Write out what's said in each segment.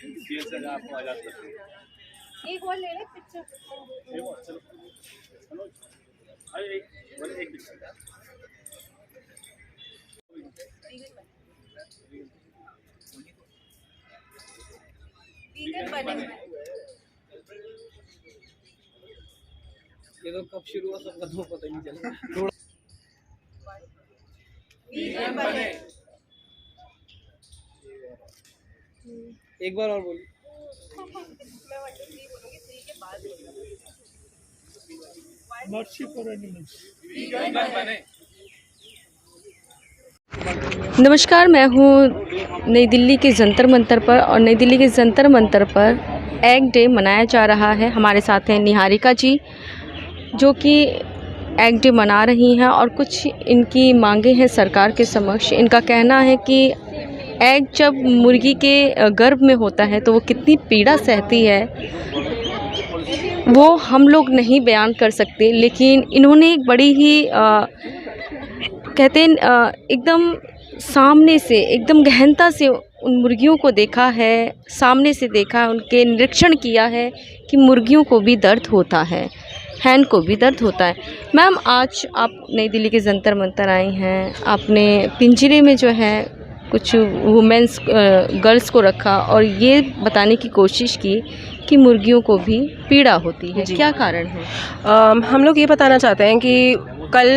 Jail से आपको आजाद करते हैं। एक और ले ले पिक्चर। चलो चलो, अरे एक वीगन बने। ये तो कब शुरू हुआ सबका तो पता ही नहीं चला। वीगन बने। एक बार और बोलिए। मैं 1 2 3 बोलूंगी, 3 के बाद मर्सी फॉर एनिमल्स। नमस्कार, मैं हूँ नई दिल्ली के जंतर मंतर पर और नई दिल्ली के जंतर मंतर पर एग डे मनाया जा रहा है। हमारे साथ हैं निहारिका जी जो कि एग डे मना रही हैं और कुछ इनकी मांगे हैं सरकार के समक्ष। इनका कहना है कि एग जब मुर्गी के गर्भ में होता है तो वो कितनी पीड़ा सहती है वो हम लोग नहीं बयान कर सकते, लेकिन इन्होंने एक बड़ी ही कहते हैं एकदम सामने से, एकदम गहनता से उन मुर्गियों को देखा है, सामने से देखा, उनके निरीक्षण किया है कि मुर्गियों को भी दर्द होता है, हैन को भी दर्द होता है। मैम, आज आप नई दिल्ली के जंतर मंतर आई हैं, आपने पिंजरे में जो है कुछ वुमेंस गर्ल्स को रखा और ये बताने की कोशिश की कि मुर्गियों को भी पीड़ा होती है, क्या कारण है? हम लोग ये बताना चाहते हैं कि कल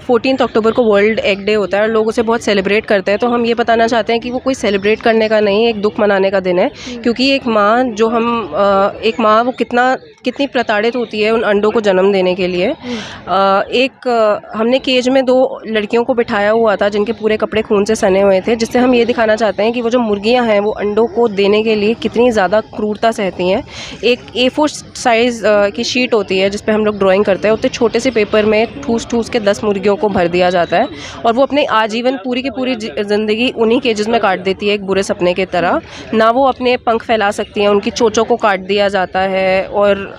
14 अक्टूबर को वर्ल्ड एग डे होता है और लोग उसे बहुत सेलिब्रेट करते हैं। तो हम ये बताना चाहते हैं कि वो कोई सेलिब्रेट करने का नहीं, एक दुख मनाने का दिन है। क्योंकि एक माँ एक माँ वो कितनी प्रताड़ित होती है उन अंडों को जन्म देने के लिए। हमने केज में 2 लड़कियों को बिठाया हुआ था जिनके पूरे कपड़े खून से सने हुए थे, जिससे हम ये दिखाना चाहते हैं कि वो जो मुर्गियाँ हैं वो अंडों को देने के लिए कितनी ज़्यादा क्रूरता सहती हैं। एक A4 साइज़ की शीट होती है जिस पे हम लोग ड्राइंग करते हैं, उतने छोटे से पेपर में ठूस के 10 मुर्गियों को भर दिया जाता है और वो अपने आजीवन पूरी की पूरी ज़िंदगी उन्हीं केजेस में काट देती है, एक बुरे सपने की तरह। ना वो अपने पंख फैला सकती हैं, उनकी चोंचों को काट दिया जाता है और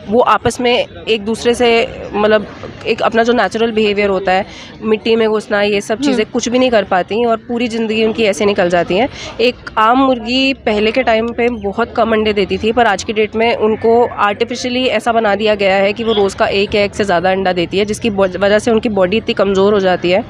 वो आपस में एक दूसरे से मतलब एक अपना जो नेचुरल बिहेवियर होता है, मिट्टी में घुसना, ये सब चीज़ें कुछ भी नहीं कर पाती और पूरी ज़िंदगी उनकी ऐसे निकल जाती हैं। एक आम मुर्गी पहले के टाइम पे बहुत कम अंडे देती थी, पर आज की डेट में उनको आर्टिफिशियली ऐसा बना दिया गया है कि वो रोज़ का एक एग से ज़्यादा अंडा देती है, जिसकी वजह से उनकी बॉडी इतनी कमज़ोर हो जाती है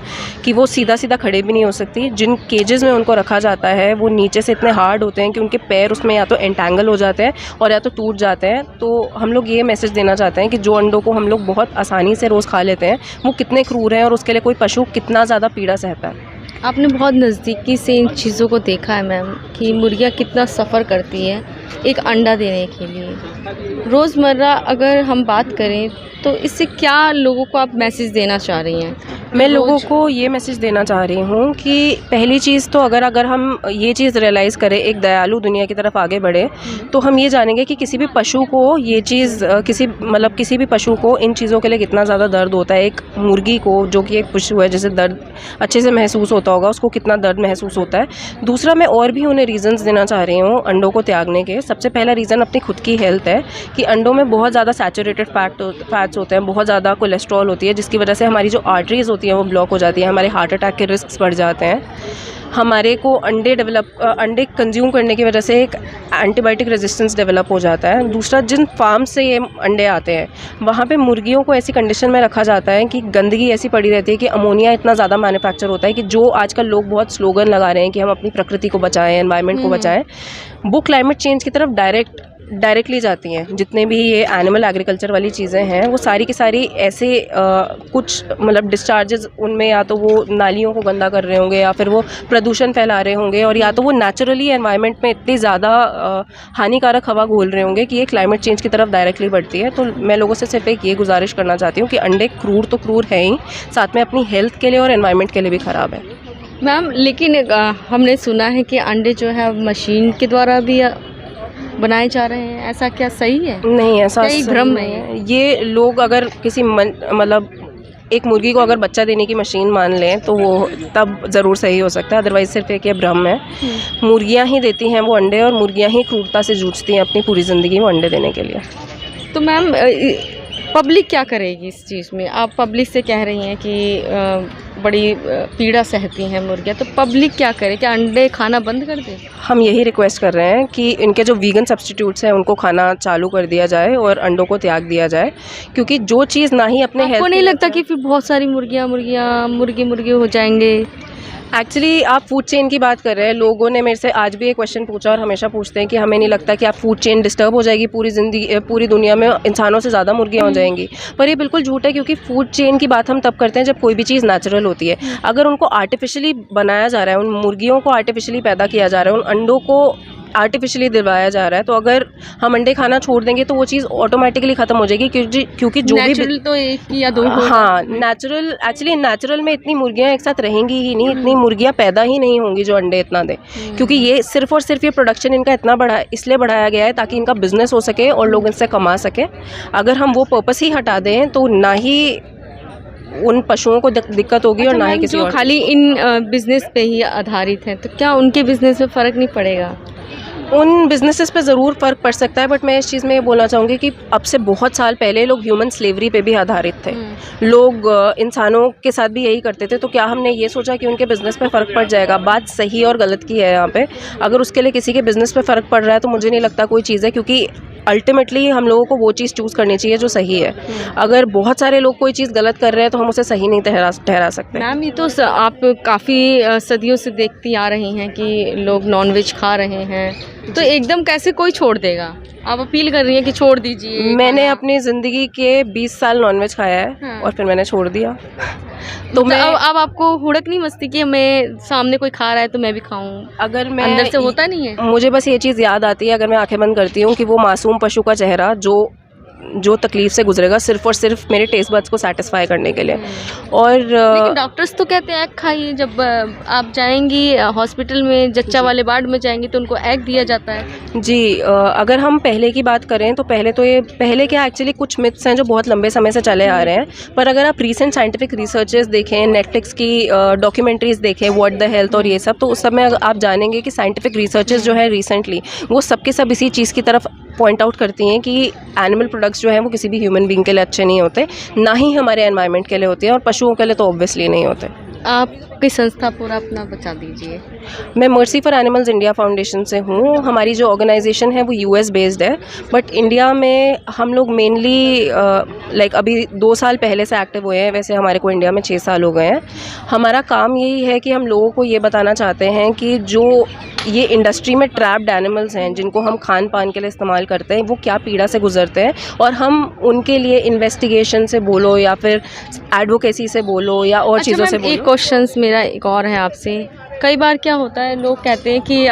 कि वो सीधा सीधा खड़े भी नहीं हो सकती। जिन केजेस में उनको रखा जाता है वो नीचे से इतने हार्ड होते हैं कि उनके पैर उसमें या तो एंटेंगल हो जाते हैं और या तो टूट जाते हैं। तो हम लोग ये मैसेज देना चाहते हैं कि जो अंडों को हम लोग बहुत आसानी से रोज़ खा लेते हैं वो कितने क्रूर हैं और उसके लिए कोई पशु कितना ज़्यादा पीड़ा सहता है। आपने बहुत नज़दीकी से इन चीज़ों को देखा है मैम कि मुर्गियाँ कितना सफ़र करती है एक अंडा देने के लिए। रोज़मर्रा अगर हम बात करें तो इससे क्या लोगों को आप मैसेज देना चाह रही हैं? मैं लोगों को ये मैसेज देना चाह रही हूँ कि पहली चीज़ तो अगर हम ये चीज़ रियलाइज़ करें, एक दयालु दुनिया की तरफ आगे बढ़े, तो हम ये जानेंगे कि किसी भी पशु को ये चीज़ किसी भी पशु को इन चीज़ों के लिए कितना ज़्यादा दर्द होता है। एक मुर्गी को जो कि एक पशु है जिसे दर्द अच्छे से महसूस होता होगा, उसको कितना दर्द महसूस होता है। दूसरा, मैं और भी उन्हें रीज़न्स देना चाह रही हूँ अंडों को त्यागने के। सबसे पहला रीज़न अपनी खुद की हेल्थ है कि अंडों में बहुत ज़्यादा सैचुरेटेड फैट्स होते हैं, बहुत ज़्यादा कोलेस्ट्रॉल होती है, जिसकी वजह से हमारी जो आर्टरीज़ होती हैं वो ब्लॉक हो जाती है, हमारे हार्ट अटैक के रिस्क बढ़ जाते हैं। हमारे को अंडे कंज्यूम करने की वजह से एक एंटीबायोटिक रेजिस्टेंस डेवलप हो जाता है। दूसरा, जिन फार्म से ये अंडे आते हैं वहाँ पे मुर्गियों को ऐसी कंडीशन में रखा जाता है कि गंदगी ऐसी पड़ी रहती है कि अमोनिया इतना ज़्यादा मैन्युफैक्चर होता है कि जो आजकल लोग बहुत स्लोगन लगा रहे हैं कि हम अपनी प्रकृति को बचाएं, एनवायरनमेंट को बचाएं, वो क्लाइमेट चेंज की तरफ डायरेक्टली जाती हैं। जितने भी ये एनिमल एग्रीकल्चर वाली चीज़ें हैं वो सारी की सारी ऐसे कुछ मतलब डिस्चार्जेस उनमें या तो वो नालियों को गंदा कर रहे होंगे या फिर वो प्रदूषण फैला रहे होंगे और या तो वो नेचुरली एनवायरनमेंट में इतनी ज़्यादा हानिकारक हवा घोल रहे होंगे कि ये क्लाइमेट चेंज की तरफ डायरेक्टली बढ़ती है। तो मैं लोगों से सिर्फ एक ये गुजारिश करना चाहती हूँ कि अंडे क्रूर तो क्रूर है ही, साथ में अपनी हेल्थ के लिए और एनवायरनमेंट के लिए भी ख़राब है। मैम, लेकिन हमने सुना है कि अंडे जो है मशीन के द्वारा भी बनाए जा रहे हैं, ऐसा क्या सही है? नहीं, ऐसा भ्रम नहीं है। ये लोग अगर किसी मतलब एक मुर्गी को अगर बच्चा देने की मशीन मान लें तो वो तब ज़रूर सही हो सकता है, अदरवाइज सिर्फ एक ये भ्रम है। मुर्गियाँ ही देती हैं वो अंडे और मुर्गियाँ ही क्रूरता से जूझती हैं अपनी पूरी ज़िंदगी में अंडे देने के लिए। तो मैम, पब्लिक क्या करेगी इस चीज़ में? आप पब्लिक से कह रही हैं कि बड़ी पीड़ा सहती हैं मुर्गियाँ, तो पब्लिक क्या करे, क्या अंडे खाना बंद कर दे? हम यही रिक्वेस्ट कर रहे हैं कि इनके जो वीगन सब्स्टिट्यूट्स हैं उनको खाना चालू कर दिया जाए और अंडों को त्याग दिया जाए, क्योंकि जो चीज़ ना ही अपने आपको नहीं लगता कि फिर बहुत सारी मुर्गी हो जाएंगे? एक्चुअली आप फूड चेन की बात कर रहे हैं। लोगों ने मेरे से आज भी ये क्वेश्चन पूछा और हमेशा पूछते हैं कि हमें नहीं लगता कि आप फूड चेन डिस्टर्ब हो जाएगी, पूरी दुनिया में इंसानों से ज़्यादा मुर्गियाँ हो जाएंगी। पर ये बिल्कुल झूठ है, क्योंकि फूड चेन की बात हम तब करते हैं जब कोई भी चीज़ नेचुरल होती है। अगर उनको आर्टिफिशियली बनाया जा रहा है, उन मुर्गियों को आर्टिफिशियली पैदा किया जा रहा है, उन अंडों को आर्टिफिशियली दिलवाया जा रहा है, तो अगर हम अंडे खाना छोड़ देंगे तो वो चीज़ ऑटोमेटिकली ख़त्म हो जाएगी, क्योंकि जो नेचुरल तो एक या दो हाँ, नेचुरल में इतनी मुर्गियाँ एक साथ रहेंगी ही नहीं, इतनी मुर्गियाँ पैदा ही नहीं होंगी जो अंडे इतना दें, क्योंकि ये सिर्फ और सिर्फ ये प्रोडक्शन इनका इतना इसलिए बढ़ाया गया है ताकि इनका बिजनेस हो सके और लोग इनसे कमा सके। अगर हम वो पर्पस ही हटा दें तो ना ही उन पशुओं को दिक्कत होगी और ना ही किसी जो और। खाली इन बिजनेस पे ही आधारित हैं, तो क्या उनके बिजनेस में फ़र्क नहीं पड़ेगा? उन बिजनेसेस पे ज़रूर फ़र्क पड़ सकता है, बट मैं इस चीज़ में ये बोलना चाहूँगी कि अब से बहुत साल पहले लोग ह्यूमन स्लेवरी पे भी आधारित थे। लोग इंसानों के साथ भी यही करते थे, तो क्या हमने ये सोचा कि उनके बिज़नेस पे फ़र्क पड़ जाएगा? बात सही और गलत की है यहाँ पे। अगर उसके लिए किसी के बिज़नेस पे फ़र्क पड़ रहा है तो मुझे नहीं लगता कोई चीज़ है, क्योंकि अल्टीमेटली हम लोगों को वो चीज़ चूज़ करनी चाहिए जो सही है। अगर बहुत सारे लोग कोई चीज़ गलत कर रहे हैं तो हम उसे सही नहीं ठहरा सकते। मैम, ये तो आप काफ़ी सदियों से देखती आ रही हैं कि लोग नॉनवेज खा रहे हैं, तो एकदम कैसे कोई छोड़ देगा? आप अपील कर रही हैं कि छोड़ दीजिए। मैंने अपनी ज़िंदगी के 20 साल नॉनवेज खाया है। हाँ। और फिर मैंने छोड़ दिया। तो मैं अब आपको हुड़क नहीं मचती कि मैं सामने कोई खा रहा है तो मैं भी खाऊं? अगर मैं अंदर से होता नहीं है? मुझे बस ये चीज़ याद आती है, अगर मैं आंखें बंद करती हूँ, कि वो मासूम पशु का चेहरा जो तकलीफ़ से गुजरेगा सिर्फ और सिर्फ मेरे टेस्ट बड्स को सेटिस्फाई करने के लिए। और लेकिन डॉक्टर्स तो कहते हैं एग खाइए। जब आप जाएंगी हॉस्पिटल में, जच्चा वाले वार्ड में जाएंगी तो उनको एग दिया जाता है। जी, अगर हम पहले की बात करें तो पहले क्या एक्चुअली कुछ मिथ्स हैं जो बहुत लंबे समय से चले आ रहे हैं। पर अगर आप रीसेंट साइंटिफिक रिसर्चेस देखें, नेटफ्लिक्स की डॉक्यूमेंट्रीज देखें, व्हाट द हेल्थ और ये सब, तो उस सब में आप जानेंगे कि साइंटिफिक रिसर्चेस जो है रिसेंटली वो सबके सब इसी चीज़ की तरफ पॉइंट आउट करती हैं कि एनिमल प्रोडक्ट्स जो हैं वो किसी भी ह्यूमन बीइंग के लिए अच्छे नहीं होते, ना ही हमारे एनवायरनमेंट के लिए होते हैं, और पशुओं के लिए तो ऑब्वियसली नहीं होते। आपकी संस्था पूरा अपना बता दीजिए। मैं mercy for animals India foundation से हूँ। हमारी जो ऑर्गेनाइजेशन है वो यूएस बेस्ड है, बट इंडिया में हम लोग मेनली अभी 2 साल पहले से एक्टिव हुए हैं। वैसे हमारे को इंडिया में 6 साल हो गए हैं। हमारा काम यही है कि हम लोगों को ये बताना चाहते हैं कि जो ये इंडस्ट्री में ट्रैप्ड एनिमल्स हैं, जिनको हम खान पान के लिए इस्तेमाल करते हैं, वो क्या पीड़ा से गुजरते हैं, और हम उनके लिए इन्वेस्टिगेशन से बोलो या फिर एडवोकेसी से बोलो या और चीज़ों से बोलो। एक क्वेश्चन मेरा एक और है आपसे। कई बार क्या होता है, लोग कहते हैं कि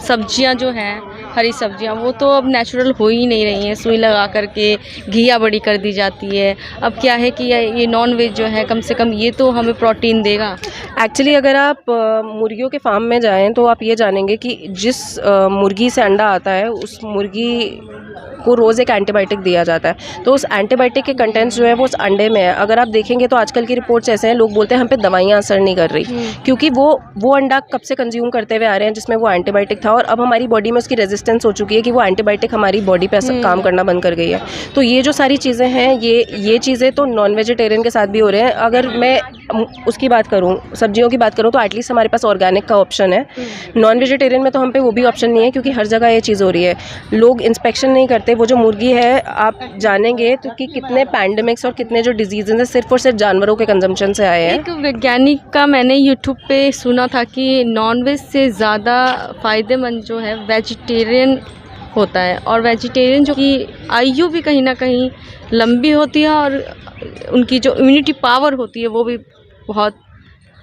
सब्जियां जो हैं, हरी सब्जियां, वो तो अब नेचुरल हो ही नहीं रही हैं, सुई लगा करके घिया बड़ी कर दी जाती है। अब क्या है कि ये नॉन वेज जो है, कम से कम ये तो हमें प्रोटीन देगा। एक्चुअली अगर आप मुर्गियों के फार्म में जाएं तो आप ये जानेंगे कि जिस मुर्गी से अंडा आता है उस मुर्गी को रोज़ एक एंटीबायोटिक दिया जाता है। तो उस एंटीबायोटिक के कंटेंट्स जो है वो उस अंडे में है। अगर आप देखेंगे तो आजकल की रिपोर्ट्स ऐसे हैं, लोग बोलते हैं हम पे दवाइयाँ असर नहीं कर रही, क्योंकि वो अंडा कब से कंज्यूम करते हुए आ रहे हैं जिसमें वो एंटीबायोटिक था, और अब हमारी बॉडी में उसकी रेजिस्टेंस हो चुकी है कि वो एंटीबायोटिक हमारी बॉडी पे काम करना बंद कर गई है। तो ये जो सारी चीज़ें हैं, ये चीज़ें तो नॉन वेजिटेरियन के साथ भी हो रहे हैं। अगर मैं उसकी बात करूँ, सब्जियों की बात करूँ, तो एटलीस्ट हमारे पास ऑर्गेनिक का ऑप्शन है। नॉन वेजिटेरियन में तो हम पे वो भी ऑप्शन नहीं है, क्योंकि हर जगह ये चीज़ हो रही है। लोग इंस्पेक्शन नहीं करते। वो जो मुर्गी है, आप जानेंगे तो कि कितने पैंडेमिक्स और कितने जो डिजीज़ेस हैं सिर्फ और सिर्फ जानवरों के कंजम्पशन से आए हैं। एक वैज्ञानिक का मैंने यूट्यूब पे सुना था कि नॉनवेज से ज़्यादा फ़ायदेमंद जो है वेजिटेरियन होता है, और वेजिटेरियन जो कि आयु भी कहीं ना कहीं लंबी होती है, और उनकी जो इम्यूनिटी पावर होती है वो भी बहुत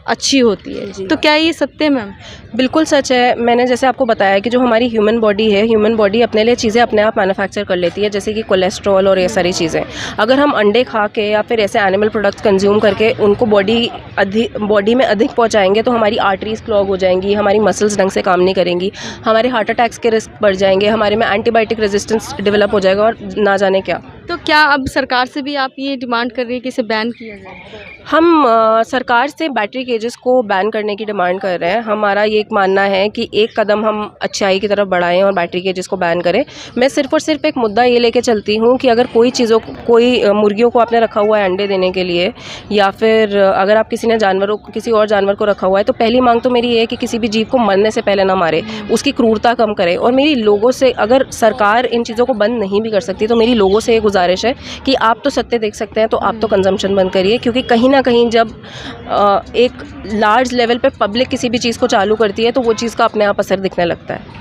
अच्छी होती है। तो क्या ये सत्य है मैम? बिल्कुल सच है। मैंने जैसे आपको बताया कि जो हमारी ह्यूमन बॉडी है, ह्यूमन बॉडी अपने लिए चीज़ें अपने आप मैन्युफैक्चर कर लेती है, जैसे कि कोलेस्ट्रॉल और ये सारी चीज़ें। अगर हम अंडे खा के या फिर ऐसे एनिमल प्रोडक्ट्स कंज्यूम करके उनको बॉडी में अधिक पहुंचाएंगे तो हमारी आर्टरीज क्लॉग हो जाएंगी, हमारी मसल्स ढंग से काम नहीं करेंगी, हमारे हार्ट अटैक्स के रिस्क बढ़ जाएंगे, हमारे में एंटीबायोटिक रेजिस्टेंस डेवलप हो जाएगा और ना जाने क्या। तो क्या अब सरकार से भी आप ये डिमांड कर रही है कि इसे बैन किया जाए? हम सरकार से बैटरी केजेस को बैन करने की डिमांड कर रहे हैं। हमारा ये एक मानना है कि एक कदम हम अच्छाई की तरफ बढ़ाएं और बैटरी केजेस को बैन करें। मैं सिर्फ और सिर्फ एक मुद्दा ये लेके चलती हूँ कि अगर कोई मुर्गियों को आपने रखा हुआ है अंडे देने के लिए, या फिर अगर आप किसी और जानवर को रखा हुआ है, तो पहली मांग तो मेरी ये है कि किसी भी जीव को मरने से पहले ना मारे, उसकी क्रूरता कम करे। और मेरी लोगों से, अगर सरकार इन चीज़ों को बंद नहीं भी कर सकती, तो मेरी लोगों से ये गुजारिश है कि आप तो सत्य देख सकते हैं, तो आप तो कंजम्पशन बंद करिए। क्योंकि कहीं ना कहीं जब एक लार्ज लेवल पे पब्लिक किसी भी चीज़ को चालू करती है तो वो चीज़ का अपने आप असर दिखने लगता है।